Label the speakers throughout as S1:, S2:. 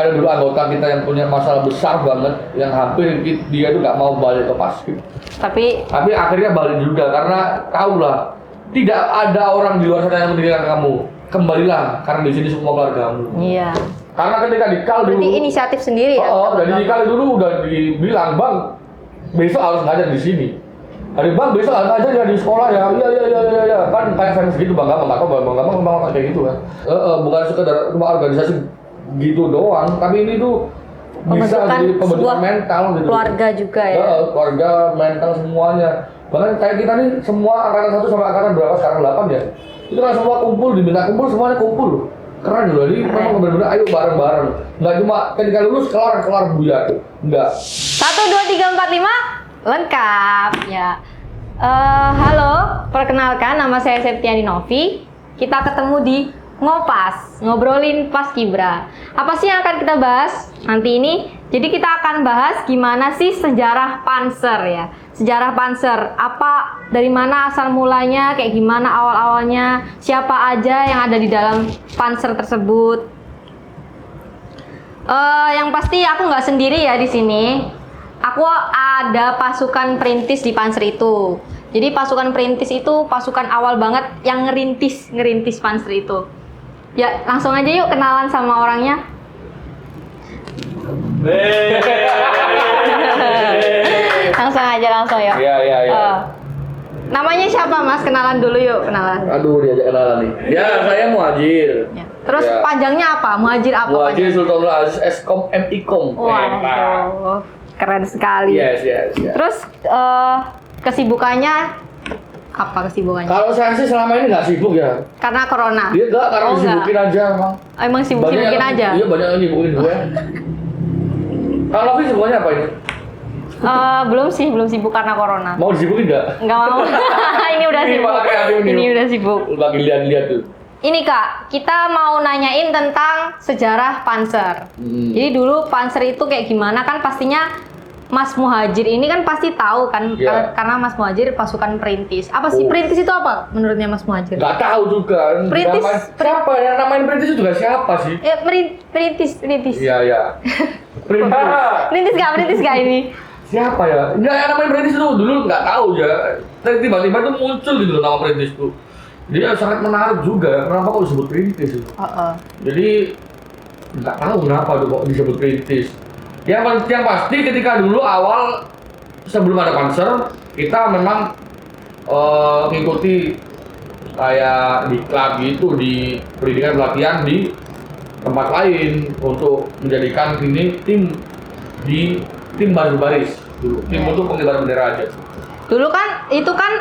S1: ada dulu anggota kita yang punya masalah besar banget, yang hampir dia tuh nggak mau balik ke Paskib. Tapi akhirnya balik juga karena tahu lah, tidak ada orang di luar sana yang meninggalkan kamu. Kembalilah karena di sini semua keluargamu.
S2: Iya.
S1: Karena ketika dikal dulu.
S2: Berarti inisiatif sendiri ya?
S1: Dari dikal dulu udah dibilang, Bang, besok harus ngajar di sini. Hari Bang besok harus ngajar ya di sekolah ya. Iya. Kan kayak fans gitu Bang Gampang, atau Bang Gampang kayak gitu kan. Bukan sekedar cuma organisasi gitu doang, tapi ini tuh bisa jadi pembentukan mental gitu.
S2: Keluarga juga ya.
S1: Keluarga, mental semuanya. Bahkan kayak kita nih semua angkatan 1 sampai angkatan berapa sekarang 8 ya. Itu kan semua kumpul, diminta kumpul semuanya kumpul. Keren loh, jadi memang benar-benar ayo bareng-bareng. Nggak cuma ketika lulus kelar buyar. Enggak.
S2: 1, 2, 3, 4, 5 lengkap ya. Halo, perkenalkan nama saya Septiani Novi. Kita ketemu di Ngopas, ngobrolin Paskibra. Apa sih yang akan kita bahas nanti ini? Jadi kita akan bahas gimana sih sejarah Panser ya. Sejarah Panser, apa, dari mana asal mulanya, kayak gimana awal-awalnya, siapa aja yang ada di dalam Panser tersebut. Yang pasti aku nggak sendiri ya di sini. Aku ada pasukan perintis di Panser itu. Jadi pasukan perintis itu pasukan awal banget yang ngerintis Panser itu. Ya, langsung aja yuk kenalan sama orangnya. Langsung yuk.
S1: Iya.
S2: Namanya siapa Mas? Kenalan dulu yuk, kenalan.
S1: Aduh, diajak kenalan nih. Ya, saya Muhajir.
S2: Ya. Terus panjangnya apa? Muhajir apa?
S1: Muhajir Sultanul Aziz Eskom MIkom.
S2: Waduh, keren sekali.
S1: Yes.
S2: Terus kesibukannya apa kesibukannya?
S1: Kalau saya sih selama ini nggak sibuk ya.
S2: Karena corona?
S1: Iya nggak, karena sibukin aja emang.
S2: Emang sibukin aja?
S1: Iya, banyak yang sibukin gue. Kalau Novi sibukannya apa ini?
S2: Belum sibuk karena corona.
S1: Mau disibukin nggak?
S2: Nggak mau. Ini udah sibuk. Ini udah sibuk.
S1: Lagi lihat tuh.
S2: Ini Kak, kita mau nanyain tentang sejarah Panser. Jadi dulu Panser itu kayak gimana, kan pastinya Mas Muhajir ini kan pasti tahu kan, karena Mas Muhajir pasukan perintis. Apa sih perintis itu apa menurutnya Mas Muhajir?
S1: Nggak tahu juga.
S2: Perintis?
S1: Siapa yang namain perintis itu juga siapa sih?
S2: Perintis.
S1: Iya.
S2: Perintis gak ini?
S1: Siapa ya? Nggak, yang namain perintis itu dulu nggak tahu ya. Tiba-tiba tuh muncul gitu loh nama perintis itu. Jadi sangat menarik juga. Kenapa kok disebut perintis itu? Jadi nggak tahu kenapa tuh kok disebut perintis. Yang pasti ketika dulu awal sebelum ada Panser, kita memang mengikuti kayak diklat gitu, di pendidikan pelatihan di tempat lain untuk menjadikan ini tim baris dulu, tim untuk pengibaran bendera aja.
S2: Dulu kan itu kan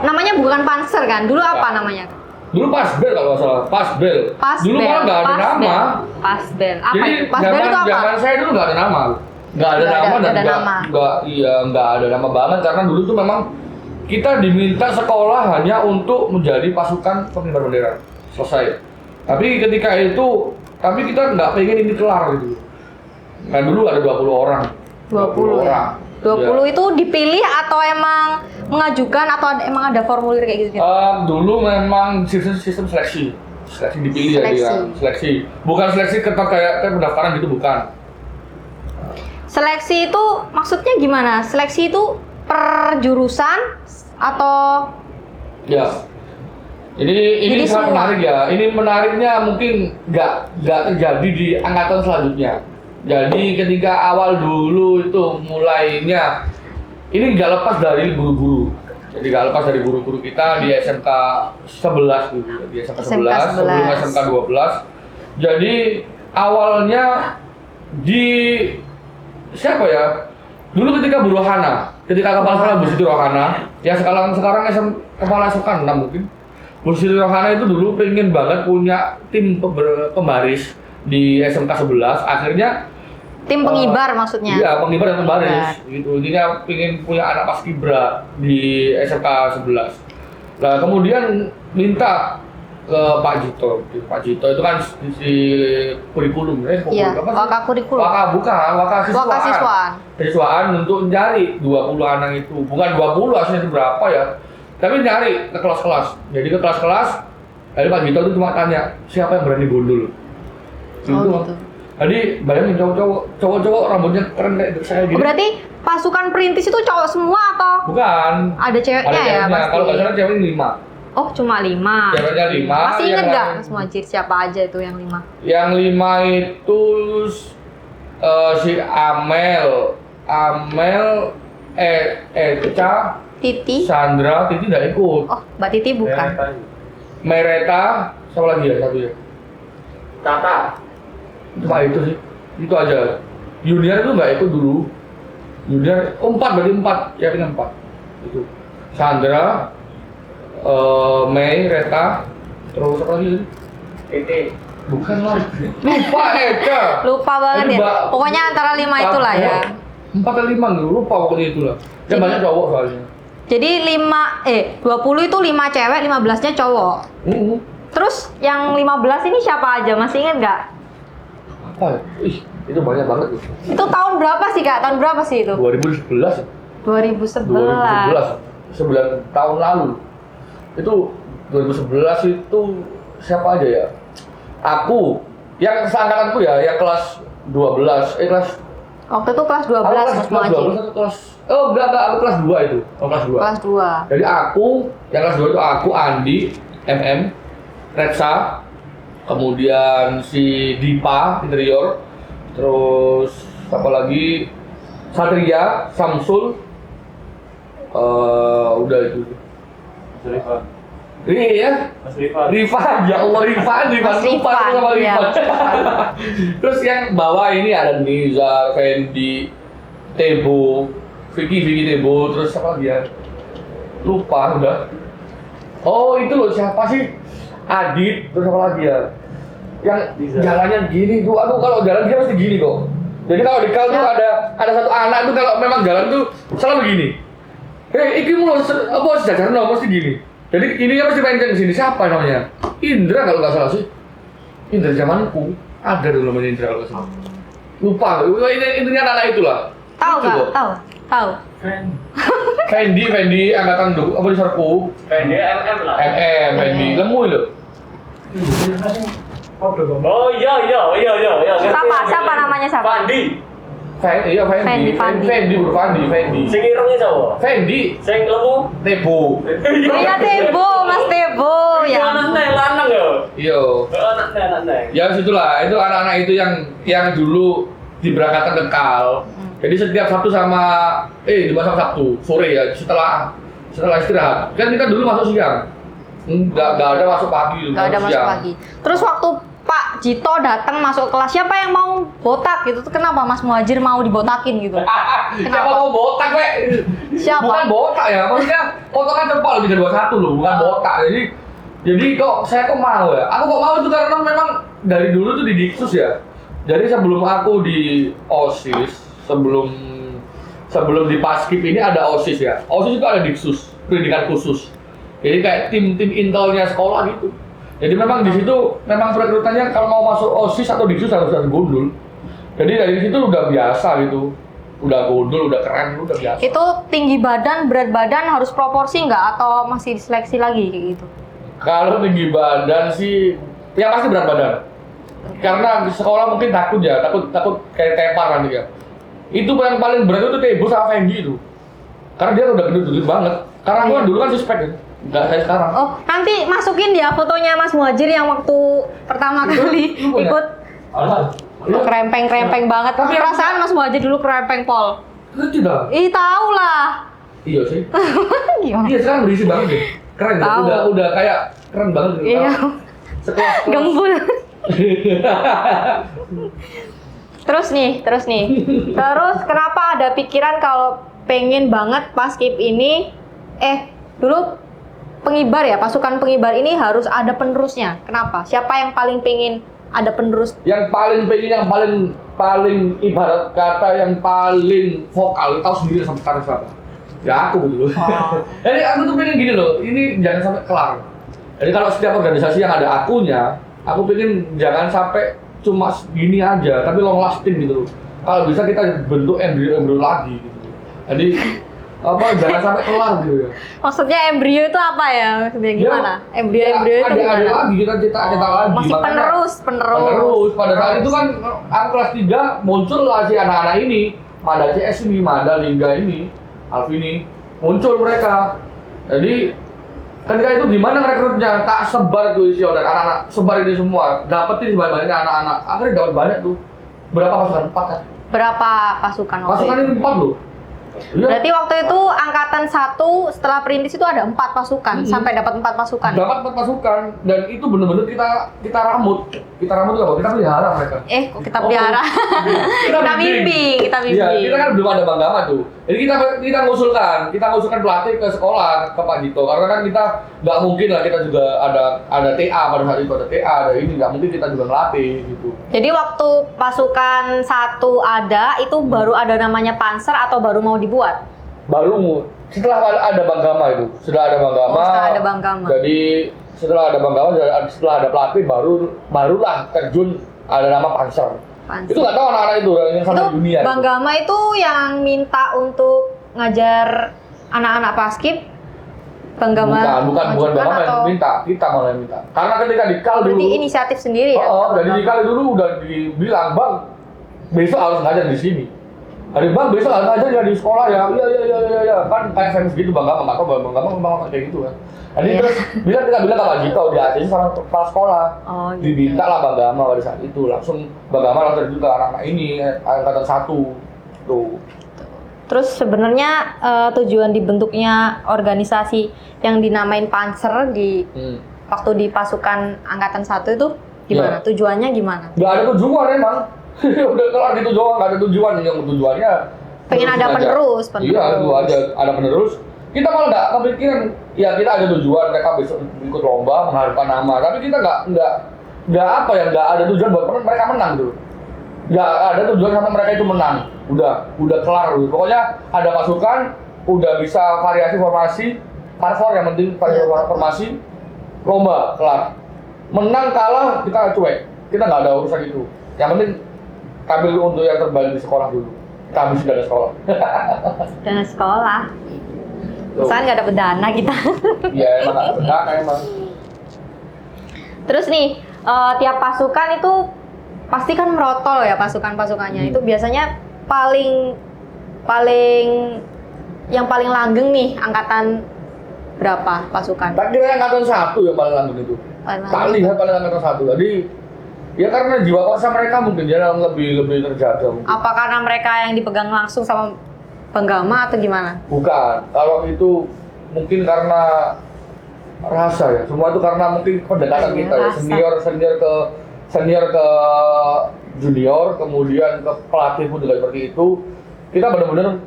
S2: namanya bukan Panser kan? Dulu apa namanya?
S1: Dulu Pasbel kalau nggak salah, Pasbel. Dulu malah nggak ada nama.
S2: Pasbel. Apa
S1: jadi,
S2: itu? Pasbel itu apa?
S1: Zaman saya dulu nggak ada nama. Nggak ada nama banget karena dulu tuh memang kita diminta sekolah hanya untuk menjadi pasukan pengibar bendera. Selesai. Tapi ketika itu, kita nggak pengen ini kelar gitu. Kan dulu ada 20 orang.
S2: 20 orang. 20 itu dipilih atau emang mengajukan atau emang ada formulir kayak gitu?
S1: Dulu memang sistem seleksi dipilih seleksi. Bukan seleksi ketat kayak pendaftaran gitu, bukan.
S2: Seleksi itu maksudnya gimana? Seleksi itu per jurusan atau?
S1: Ya. Ini sangat menarik ya. Ini menariknya mungkin nggak terjadi di angkatan selanjutnya. Jadi ketika awal dulu itu mulainya, ini nggak lepas dari guru-guru. Jadi nggak lepas dari guru-guru kita di SMK 11 dulu, di SMK 11 sebelum SMK 12. Jadi awalnya di siapa ya? Dulu ketika Bu Rohana, ketika kepala sekolah Bu Siti Rohana, ya sekarang kepala sekolah 6 mungkin. Bu Siti Rohana itu dulu pengen banget punya tim pembaris di SMK 11, akhirnya
S2: tim pengibar maksudnya?
S1: Iya, pengibar dan pembaris gitu. Dia pengen punya anak paskibra di SMK 11. Nah, kemudian minta ke Pak Jito. Pak Jito itu kan di kurikulum
S2: ya. Waka kurikulum.
S1: Waka siswaan untuk mencari 20 anak itu. Bukan 20 aslinya itu berapa ya. Tapi nyari ke kelas-kelas. Jadi ke kelas-kelas, lalu Pak Jito itu cuma tanya, siapa yang berani gundul?
S2: Gitu.
S1: Jadi bayangin cowok-cowok rambutnya keren kayak saya
S2: Oh,
S1: gini.
S2: berarti pasukan perintis itu cowok semua atau
S1: Bukan.
S2: ada ceweknya ya pasti?
S1: Kalau nggak salah ceweknya 5.
S2: Oh, cuma 5.
S1: Ceweknya 5.
S2: Masih inget
S1: yang
S2: nggak
S1: lain-
S2: Mas Muhajir siapa aja itu yang 5?
S1: Yang 5 itu si Amel, Eca,
S2: Titi?
S1: Sandra, Titi nggak ikut.
S2: Oh, Mbak Titi bukan.
S1: Mereta, siapa lagi ya satu ya?
S3: Tata.
S1: Cuma itu sih, itu aja. Junior itu nggak ikut dulu. Junior 4 berarti 4, ceweknya 4. Itu Sandra, Mei, Reta, terus apa lagi?
S3: Titi.
S1: Bukan lah, lupa Eka.
S2: Lupa banget
S1: Aduh,
S2: ya.
S1: Mbak.
S2: Pokoknya antara 5 itulah ya.
S1: 4 atau 5 gitu, lupa pokoknya itulah. Yang
S2: Jadi-
S1: banyak cowok soalnya.
S2: Jadi 20 itu 5 cewek, 15-nya cowok. Terus yang 15 ini siapa aja? Masih inget nggak?
S1: Apa ya? Ih, itu banyak banget tuh.
S2: Itu tahun berapa sih Kak? Tahun berapa sih itu?
S1: 2011 ya?
S2: 2011.
S1: 9 tahun lalu. Itu 2011 itu siapa aja ya? Aku, yang seangkatanku ya, yang kelas 12, kelas
S2: Waktu itu kelas
S1: aku
S2: 12
S1: kelas,
S2: Mas
S1: kelas
S2: Muhajir.
S1: 12 atau kelas aku kelas 2 itu. Oh, kelas 2.
S2: Kelas 2.
S1: Jadi aku, yang kelas 2 itu aku, Andi, MM, Retsa, kemudian si Dipa, interior, terus apa lagi, Satria, Samsul, udah itu.
S3: Mas Rifan.
S1: Iya,
S3: Mas Rifan.
S1: Rifan, ya Allah Rifan,
S2: Mas
S1: lupa
S2: Rifan,
S1: sama
S2: iya.
S1: Rifan. Terus yang bawah ini ada Nizar, Fendi, Tebo, Vicky Tebo, terus apa lagi ya? Lupa udah. Oh itu loh siapa sih? Adit, terus apa lagi ya? Yang
S3: Nizar.
S1: jalannya gini tuh, aduh kalau jalan dia pasti gini kok. Jadi kalau di kal tuh ada satu anak tuh kalau memang jalan tuh selalu begini. Iki mulu apa sejajarnya pasti gini. Jadi ini pasti main di sini. Siapa namanya? Indra kalau nggak salah sih. Indra zamanku ada dulu namanya Indra kalau nggak salah. Lupa. Ini intinya anak itulah.
S2: Tahu
S1: Lucu
S2: nggak?
S1: kok.
S2: Tahu. Tahu.
S1: Fendi angkatan dulu apa di Serpu?
S3: Fendi MM lah.
S1: Fendi lemu itu.
S3: Oh iya.
S2: Siapa namanya siapa?
S3: Fandi.
S1: Fendi.
S3: Sing irungnya siapa?
S1: Fendi.
S3: Sing lemu.
S1: Tebo.
S2: Iya Tebo, Mas Tebo
S3: Ya
S2: ya.
S3: anak lanang ya.
S1: Iya.
S3: Anak.
S1: Ya situlah, itu anak-anak itu yang dulu diberangkatkan ke Kal. Jadi setiap Sabtu di masa Sabtu sore ya setelah istirahat. Kan kita dulu masuk siang. Nggak ada masuk pagi.
S2: Nggak ada masuk
S1: siang.
S2: pagi. Terus waktu Pak Jito datang masuk kelas, siapa yang mau botak gitu? Kenapa Mas Muhajir mau dibotakin gitu?
S1: Siapa mau botak, Wek?
S2: Siapa?
S1: Bukan botak ya, maksudnya potongan jempol lebih dari 21 loh, bukan botak. Jadi saya kok mau ya? Aku kok mau itu karena memang dari dulu tuh di Diksus ya. Jadi sebelum aku di OSIS, sebelum di Paskib ini ada OSIS ya. OSIS itu ada Diksus, pendidikan khusus. Jadi kayak tim intelnya sekolah gitu. Jadi memang di situ memang perekrutannya kalau mau masuk OSIS atau Diksus harus gundul. Jadi dari situ udah biasa gitu. Udah gundul, udah keren, udah biasa.
S2: Itu tinggi badan, berat badan harus proporsi nggak atau masih diseleksi lagi kayak gitu?
S1: Kalau tinggi badan sih, yang pasti berat badan. Karena di sekolah mungkin takut kayak tepar nanti ya. Itu yang paling berat itu Tebo sama Fendi itu. Karena dia udah gendut banget. Karena aku kan dulu kan suspek ya. Enggak saya sekarang.
S2: Oh, nanti masukin ya fotonya Mas Muhajir yang waktu pertama kali
S1: Lu punya?
S2: ikut
S3: Alah.
S2: krempeng banget.
S1: Tapi yang-
S2: Perasaan Mas Muhajir dulu krempeng pol.
S1: Itu tidak.
S2: Ih, tahu lah.
S1: Iya sih.
S2: Gimana?
S1: Iya sekarang berisi banget deh. Keren ya.
S2: Tahu.
S1: Udah kayak keren banget gitu.
S2: Iya.
S1: Sekelas.
S2: Gembul. Terus nih. Terus kenapa ada pikiran kalau pengen banget Paskib ini dulu pengibar ya, pasukan pengibar ini harus ada penerusnya. Kenapa? Siapa yang paling pengen ada penerus?
S1: Yang paling pengen, yang paling ibarat kata yang paling vokal, tahu sendiri sampai sekarang siapa? Ya aku gitu loh. Jadi aku tuh pengen gini loh, ini jangan sampai kelar. Jadi kalau setiap organisasi yang ada akunya, aku pengen jangan sampai cuma gini aja, tapi long lasting gitu loh. Kalau bisa kita bentuk embryo lagi gitu. Jadi jangan sampai kelar gitu ya.
S2: Maksudnya embrio itu apa ya? Maksudnya gimana? Embrio
S1: Ya,
S2: itu
S1: ada
S2: gimana?
S1: lagi kita cetak lagi.
S2: Masih
S1: Makanya
S2: penerus.
S1: pada saat itu kan aku kelas 3 muncul lah si anak-anak ini, Mada CS ini, Mada Lingga ini, Alvini, muncul mereka. Jadi ketika itu gimana rekrutnya? Tak sebar tuh isi order, anak-anak sebar ini semua, dapetin sebanyak-banyaknya anak-anak. Akhirnya dapat banyak tuh. Berapa pasukan? 4 kan?
S2: Berapa pasukan waktu
S1: Pasukan
S2: itu?
S1: ini 4 loh. Iya.
S2: Berarti waktu itu angkatan 1 setelah perintis itu ada 4 pasukan, sampai dapat 4 pasukan.
S1: Dapat 4 pasukan dan itu bener-bener kita ramut. Kita ramut itu apa? Kita pelihara mereka.
S2: Kok kita pelihara? Kita bimbing.
S1: Iya, kita kan belum ada Bang Gama tuh. Jadi kita ngusulkan pelatih ke sekolah ke Pak Dito karena kan kita nggak mungkin lah kita juga ada TA pada saat itu ada TA ada ini nggak mungkin kita juga ngelatih gitu.
S2: Jadi waktu pasukan 1 ada itu baru ada namanya Panzer atau baru mau dibuat?
S1: Baru setelah ada Bang Gama itu, setelah ada Bang Gama.
S2: Setelah ada Bang Gama.
S1: Jadi setelah ada Bang Gama, setelah ada pelatih barulah terjun ada nama Panzer. Itu nggak tahu anak-anak itu yang sama
S2: Itu
S1: dunia.
S2: Bang Gama itu yang minta untuk ngajar anak-anak paskib. Bang Gama
S1: Bukan Bang Gama yang minta, kita malah yang minta. Karena ketika dikal dulu.
S2: Berarti inisiatif sendiri ya?
S1: Jadi dikal dulu udah dibilang, Bang, besok harus ngajar di sini. Hari Bang, besok harus ngajar di sekolah ya. Iya. Kan kayak fans gitu Bang Gama, nggak tahu Bang Gama kayak gitu kan. Jadi terus kita bilang ke Pak Jito, di ACC sama kepala sekolah.
S2: Oh, gitu.
S1: Diminta lah Bang Gama pada saat itu. Langsung Bang Gama langsung terjun ke anak-anak ini, angkatan 1. Tuh.
S2: Terus sebenarnya tujuan dibentuknya organisasi yang dinamain Panzer waktu di pasukan angkatan 1 itu gimana?
S1: Ya.
S2: Tujuannya gimana?
S1: Nggak ada tujuan emang. Udah kelar gitu doang, nggak ada tujuan. Yang tujuannya
S2: Pengen ada penerus.
S1: Iya, itu aja ada penerus. Kita malah nggak kepikiran, ya kita ada tujuan mereka besok ikut lomba mengharapkan nama, tapi kita nggak ada tujuan buat mereka menang tuh. Nggak ada tujuan sama mereka itu menang. Udah kelar gitu. Pokoknya ada pasukan, udah bisa variasi formasi, parfor yang penting variasi formasi, lomba kelar. Menang kalah kita cuek, kita nggak ada urusan itu. Yang penting tampil untuk yang terbaik di sekolah dulu. Kami sudah ada sekolah.
S2: Dana sekolah. Misalnya nggak dapet dana kita.
S1: Iya emang nggak dapet dana emang.
S2: Terus nih, tiap pasukan itu pasti kan merotol ya pasukan-pasukannya. Itu biasanya yang paling langgeng nih angkatan berapa pasukan?
S1: Tak kira angkatan 1 yang paling langgeng itu. Tak lihat paling angkatan 1. Jadi ya karena jiwa kuasa mereka mungkin dia lebih terjaga.
S2: Apa karena mereka yang dipegang langsung sama Bang Gama atau gimana?
S1: Bukan. Kalau itu mungkin karena rasa ya. Semua itu karena mungkin pendekatan kita ya. Senior ke junior, kemudian ke pelatih pun juga seperti itu. Kita benar-benar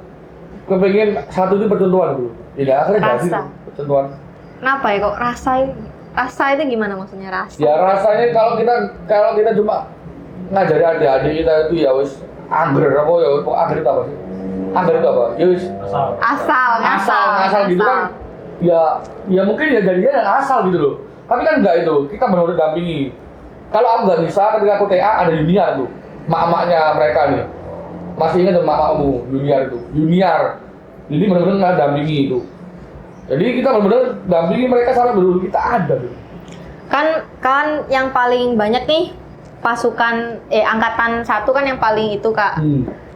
S1: kepengen satu itu percontohan dulu. Tidak akhirnya jadi percontohan.
S2: Kenapa ya kok rasa itu gimana maksudnya rasa?
S1: Ya rasanya kalau kita cuma ngajari adik-adik kita itu ya wis angger apa ya angger itu apa sih? Angger itu apa? Ya wis asal gitu kan. Ya mungkin ya jadinya yang asal gitu loh. Tapi kan enggak itu. Kita benar-benar dampingi. Kalau aku nggak bisa ketika aku TA ada junior tuh. Mak-maknya mereka nih. Masih ingat tuh mak-makmu junior itu. Junior. Jadi benar-benar dampingi itu. Jadi kita benar-benar dampingi mereka sampai benar-benar kita ada tuh.
S2: Kan yang paling banyak nih pasukan angkatan 1 kan yang paling itu Kak.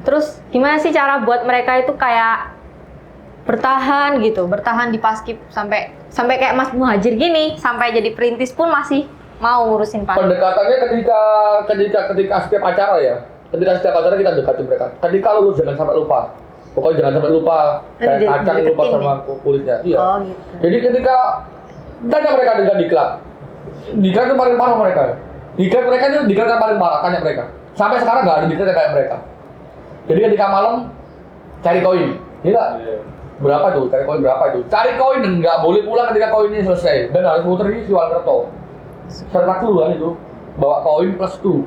S2: Terus gimana sih cara buat mereka itu kayak bertahan di paskib sampai kayak Mas Muhajir gini, sampai jadi perintis pun masih mau ngurusin paskib.
S1: Pendekatannya ketika setiap acara ya. Ketika setiap acara kita dekati mereka. Ketika lulus jangan sampai lupa. Pokoknya jangan sampai lupa kayak kacang lupa sama kulitnya. Iya.
S2: Oh gitu.
S1: Jadi ketika tanya mereka dengan diklat. Diklat itu paling parah mereka. Diklat mereka itu diklat yang paling parah, tanya mereka. Sampai sekarang nggak ada diklat yang kayak mereka. Jadi ketika malam cari koin, iya. Berapa tuh? Cari koin berapa itu? Cari koin dan nggak boleh pulang ketika koinnya selesai dan harus muter di Siwalkerto. Serta dulu kan itu bawa koin plus tuh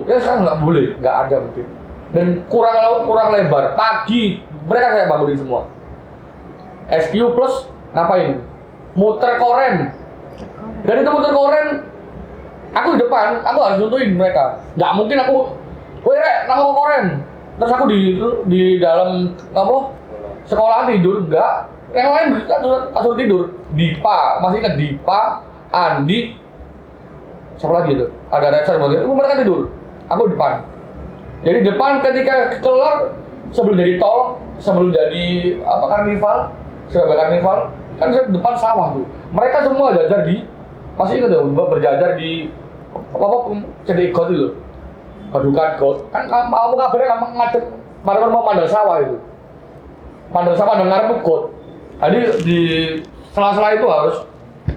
S1: ya sekarang nggak boleh, nggak ada mungkin. Dan kurang lebar. Pagi mereka kayak bangunin semua. SQ plus ngapain? Muter koren. Dan itu muter koren. Aku di depan, aku harus nuntuin mereka. Nggak mungkin aku, weh, nama koren. Terus aku di dalam apa? sekolah tidur enggak, yang lain bisa asuh tidur. Dipa, masih ingat Dipa, Andi, siapa lagi itu? Ada Reza, mereka tidur. Aku depan. Jadi depan ketika keluar sebelum jadi tol, sebelum jadi apa karnival, kan depan sawah tuh. Mereka semua jajar di, masih ingat tuh, berjajar di apa jadi got itu. Padukan got. Kan mau kabarnya kamu ngadep, baru mau mandang sawah itu. Mandang sawah dan ngarep got. Jadi di sela-sela itu harus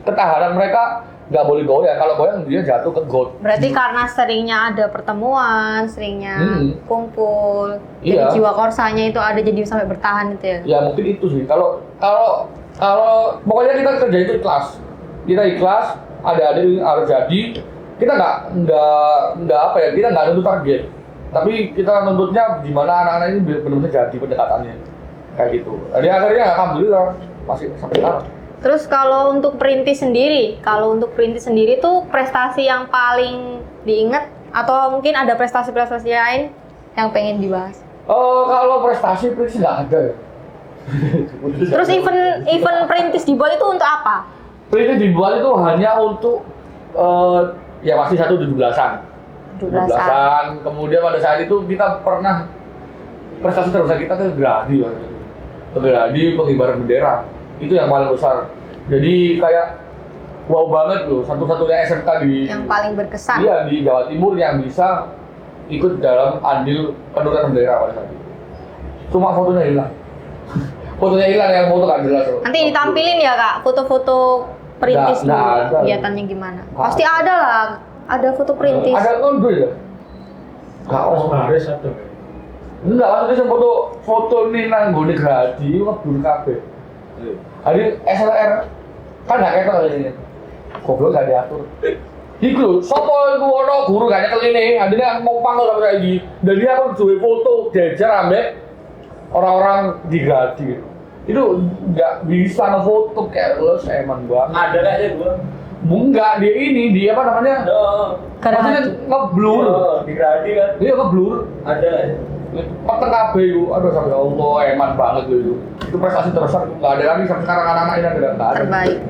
S1: ketahanan mereka nggak boleh goyang. Kalau goyang dia jatuh ke got.
S2: Berarti karena seringnya ada pertemuan, seringnya kumpul,
S1: Iya.
S2: jadi jiwa korsanya itu ada jadi sampai bertahan itu ya.
S1: Ya mungkin itu sih. Kalau pokoknya kita kerja itu ikhlas. Kita ikhlas, ada harus jadi. Kita nggak apa ya, kita nggak nuntut target. Tapi kita nuntutnya gimana anak-anak ini benar-benar jadi pendekatannya. Kayak gitu. Jadi akhirnya alhamdulillah masih sampai sekarang.
S2: Terus kalau untuk perintis sendiri tuh prestasi yang paling diingat atau mungkin ada prestasi-prestasi lain yang pengen dibahas?
S1: Kalau prestasi nggak ada ya.
S2: Terus event perintis dibuat itu untuk apa?
S1: Perintis dibuat itu hanya untuk ya pasti 17-an. 17-an. Kemudian pada saat itu kita pernah prestasi terbesar kita ke Gerhadi ya. Ke Gerhadi pengibaran bendera. Itu yang paling besar. Jadi kayak wow banget loh, satu-satunya SMK di
S2: Yang paling berkesan?
S1: Iya, di Jawa Timur yang bisa ikut dalam andil penurunan bendera pada saat itu. Cuma fotonya hilang. Fotonya hilang, yang foto nggak jelas loh.
S2: Nanti ditampilin ya Kak, foto-foto perintis
S1: Nggak
S2: dulu,
S1: ada.
S2: kegiatannya gimana? Pasti ada lah, ada foto perintis.
S1: Ada kondur ya? Nggak
S3: Baris ada.
S1: Enggak, maksudnya yang foto ini nanggone Gerhadi, ngebur kabeh. Hari SLR kan nggak ketok ini. Goblok nggak diatur. Iku lho, sapa iku ono guru gak nyekel ini, adine mau pangkel sampe saiki. Dan dia aku duwe foto jejer ambek orang-orang di Gerhadi. Itu nggak bisa ngefoto kayak lu emang banget.
S3: Ada kayaknya gua.
S1: Enggak, dia apa namanya? Maksudnya ngeblur.
S3: Di Gerhadi kan.
S1: Iya ngeblur.
S3: Ada ya.
S1: Peteng kabeh itu, aduh sampai Allah eman banget loh itu. Itu prestasi terbesar, nggak ada lagi sampai sekarang anak-anak ini nggak ada.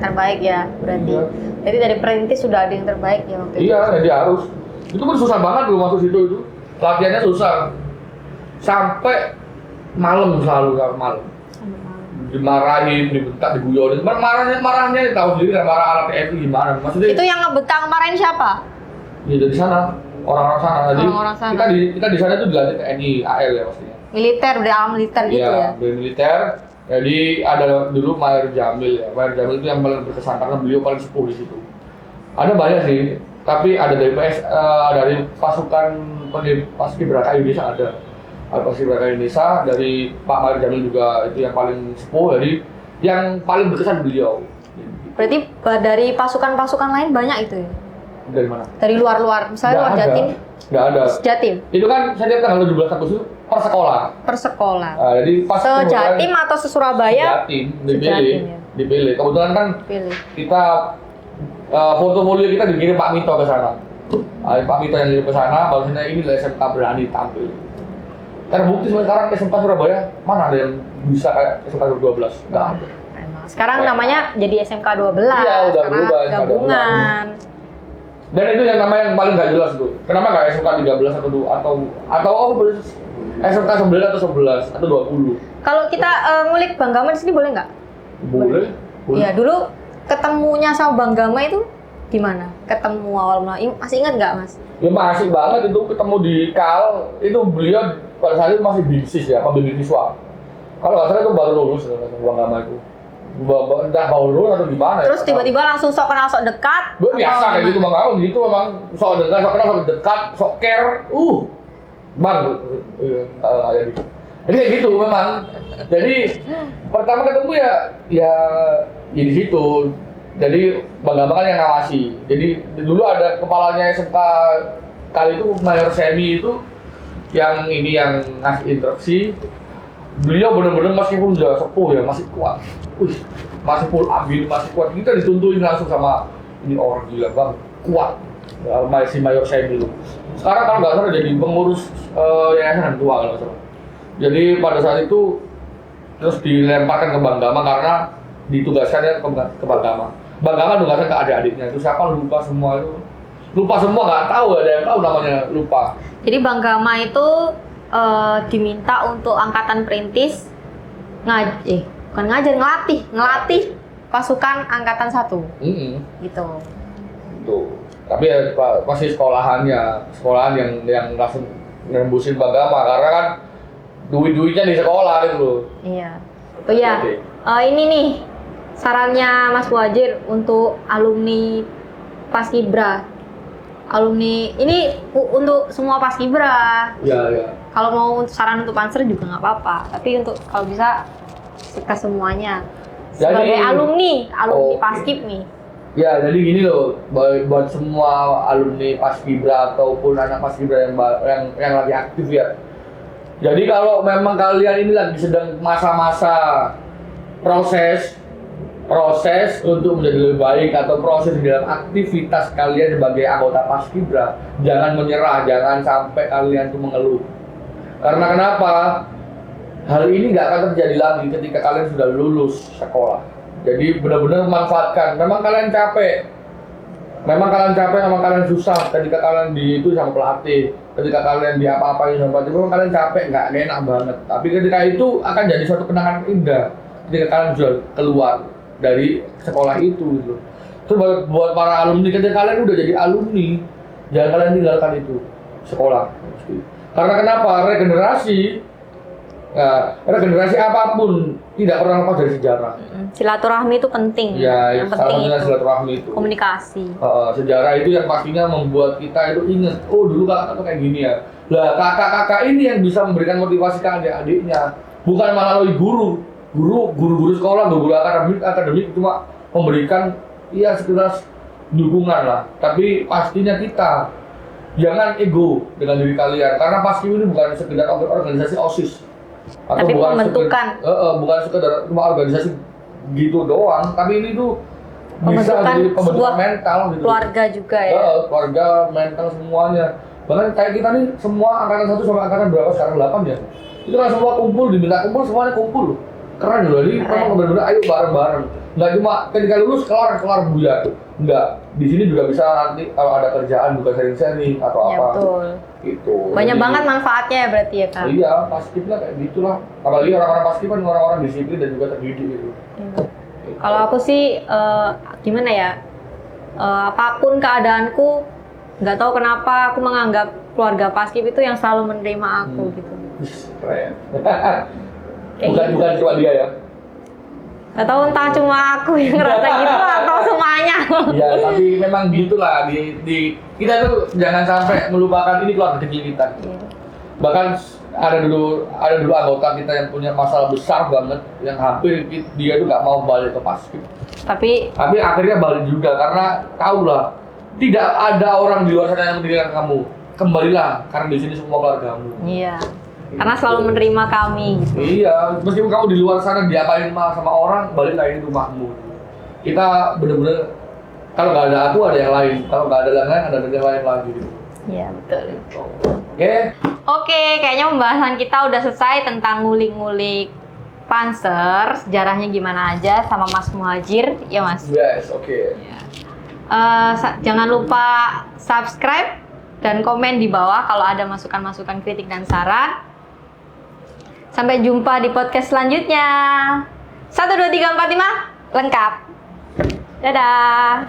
S2: Terbaik ya berarti.
S1: Iya.
S2: Jadi dari perintis sudah ada yang terbaik ya waktu itu.
S1: Iya, jadi harus. Itu pun susah banget loh masuk situ itu. Latihannya susah. Sampai malam selalu kan malam. Dimarahin, dibentak, diguyonin. Marahnya tahu sendiri kan marah anak TNI gimana. Maksudnya
S2: Itu yang ngebetang marahin siapa?
S1: ya dari sana, orang-orang sana. Jadi
S2: Orang-orang sana.
S1: kita di sana tuh dilatih TNI, AL ya pastinya.
S2: Militer, dari alam militer gitu
S1: Iya,
S2: ya.
S1: dari militer. Jadi ada dulu Mayor Jamil ya. Mayor Jamil itu yang paling berkesan karena beliau paling sepuh di situ. Ada banyak sih, tapi ada dari dari pasukan Paskibraka Indonesia ada. Ada Paskibraka Indonesia dari Pak Mayor Jamil juga itu yang paling sepuh. Jadi yang paling berkesan beliau.
S2: Berarti dari pasukan-pasukan lain banyak itu ya?
S1: Dari mana?
S2: Dari luar-luar, misalnya luar Jatim?
S1: Nggak ada.
S2: Jatim?
S1: Itu kan setiap tanggal 17 Agustus per sekolah.
S2: Per sekolah?
S1: Nah, jadi pas
S2: Se-Jatim atau se-Surabaya?
S1: Jatim,
S2: Se-Jatim, ya.
S1: dipilih. Kebetulan kan
S2: Pilih.
S1: kita portofolio kita dikirim Pak Mito ke sana. Pak Mito yang kirim ke sana, bahwasanya ini SMK berani tampil. Terbukti sampai sekarang SMK Surabaya mana ada yang bisa kayak SMK 12? Nggak ada.
S2: Sekarang namanya jadi SMK 12.
S1: Iya, udah
S2: karena
S1: berubah, SMK 12.
S2: gabungan.
S1: Dan itu yang namanya yang paling nggak jelas tuh. Kenapa nggak SMK 13 atau SMK 9 atau 11 atau 20?
S2: Kalau kita ngulik Bang Gama di sini boleh nggak?
S1: Boleh.
S2: Iya, dulu ketemunya sama Bang Gama itu di mana? Ketemu awal mula. Masih ingat nggak, Mas?
S1: Ya masih banget itu ketemu di KAL, itu beliau pada saat itu masih BIMSIS ya, pembimbing siswa. Kalau nggak salah itu baru lulus Bang Gama itu. Entah baru lulus atau gimana.
S2: Terus tiba-tiba langsung sok kenal sok dekat?
S1: Gue biasa
S2: atau
S1: kayak gitu Bang Gama, gitu memang sok dekat, sok kenal, sok dekat, sok care. Bang, kayak gitu. Jadi kayak gitu memang. Jadi pertama ketemu ya di situ. Jadi Bang Gama kan yang ngawasi. Jadi dulu ada kepalanya SMK kali itu Mayor Semi itu yang ngasih instruksi. Beliau benar-benar meskipun sudah sepuh ya masih kuat. Masih full ambil, masih kuat. Kita dituntuin langsung sama ini orang gila Bang, kuat. Si Mayor Semi itu. Sekarang kalau nggak salah jadi pengurus yayasan tua kalau nggak salah. Jadi pada saat itu terus dilemparkan ke Bang Gama karena ditugaskannya ke Bang Gama. Bang Gama tugaskan ke adik-adiknya. Itu siapa lupa semua itu. Lupa semua, nggak tahu, ada yang tahu namanya lupa.
S2: Jadi Bang Gama itu diminta untuk angkatan perintis bukan ngajar, ngelatih pasukan angkatan 1. Gitu.
S1: Tuh. Tapi ya masih sekolahan yang langsung nembusin Bang Gama karena kan duit-duitnya di sekolah gitu loh.
S2: Iya. Oh iya.
S1: Oke.
S2: Ini nih sarannya Mas Muhadjir untuk alumni Paskibra. Alumni ini untuk semua Paskibra.
S1: Iya.
S2: Kalau mau saran untuk Panser juga nggak apa-apa. Tapi untuk kalau bisa ke semuanya. Sebagai alumni Paskib nih.
S1: Ya, jadi gini loh, buat semua alumni Paskibra ataupun anak Paskibra yang lagi aktif ya. Jadi kalau memang kalian ini lagi sedang masa-masa proses untuk menjadi lebih baik atau proses di dalam aktivitas kalian sebagai anggota Paskibra, jangan menyerah, jangan sampai kalian tuh mengeluh. Karena kenapa? Hal ini nggak akan terjadi lagi ketika kalian sudah lulus sekolah. Jadi benar-benar manfaatkan. Memang kalian capek, memang kalian susah ketika kalian itu sama pelatih, ketika kalian diapa-apain sama pelatih, memang kalian capek, nggak enak banget. Tapi ketika itu akan jadi suatu kenangan indah ketika kalian sudah keluar dari sekolah itu gitu. Terus buat para alumni, ketika kalian udah jadi alumni, jangan kalian tinggalkan itu sekolah. Karena kenapa? Regenerasi apapun tidak pernah lepas dari sejarah.
S2: Silaturahmi itu penting.
S1: Ya,
S2: yang penting itu
S1: silaturahmi itu.
S2: Komunikasi.
S1: Sejarah itu yang pastinya membuat kita itu ingat, oh dulu kakak tuh kayak gini ya. Lah kakak-kakak ini yang bisa memberikan motivasi ke adik-adiknya, bukan melalui guru sekolah, guru akademik cuma memberikan sekedar dukungan lah. Tapi pastinya kita jangan ego dengan diri kalian, karena Paskib ini bukan sekedar organisasi OSIS.
S2: Tapi
S1: bukan sekedar cuma organisasi gitu doang, tapi ini tuh bisa jadi pembentukan mental gitu.
S2: Keluarga juga ya.
S1: Keluarga, mental semuanya. Bahkan kayak kita nih semua angkatan 1 sampai angkatan berapa sekarang 8 ya. Itu kan semua diminta kumpul, semuanya kumpul. Keren loh, jadi memang benar-benar ayo bareng-bareng. Nggak cuma ketika lulus kelar buya. Enggak, di sini juga bisa nanti kalau ada kerjaan juga sharing-sharing atau apa.
S2: Betul.
S1: Gitu.
S2: Banyak banget manfaatnya ya berarti ya, Kak.
S1: Iya, Paskib lah kayak gitulah. Apalagi orang-orang Paskib kan orang-orang disiplin dan juga terdidik gitu.
S2: Kalau aku sih gimana ya? Apapun keadaanku, nggak tahu kenapa aku menganggap keluarga Paskib itu yang selalu menerima aku gitu.
S1: Keren. Bukan cuma dia ya.
S2: Gak tahu entah cuma aku yang ngerasa gitu atau semuanya.
S1: Ya, tapi memang gitulah di kita tuh jangan sampai melupakan ini keluarga kecil kita. Bahkan ada dulu anggota kita yang punya masalah besar banget yang hampir dia tuh nggak mau balik ke Paskib. Tapi akhirnya balik juga karena tahu lah tidak ada orang di luar sana yang meninggalkan kamu. Kembalilah karena di sini semua keluargamu.
S2: Iya. Karena selalu menerima kami gitu.
S1: Iya, meskipun kamu di luar sana diapain sama orang, balik lagi ke rumahmu. Kita bener-bener kalau nggak ada aku ada yang lain, kalau nggak ada yang lain ada yang lain lagi gitu.
S2: Iya betul.
S1: Oke,
S2: kayaknya pembahasan kita udah selesai tentang ngulik-ngulik Panser, sejarahnya gimana aja sama Mas Muhadjir, ya Mas?
S1: Yes, oke.
S2: Jangan lupa subscribe dan komen di bawah kalau ada masukan-masukan, kritik dan saran. Sampai jumpa di podcast selanjutnya. 1, 2, 3, 4, 5, lengkap. Dadah.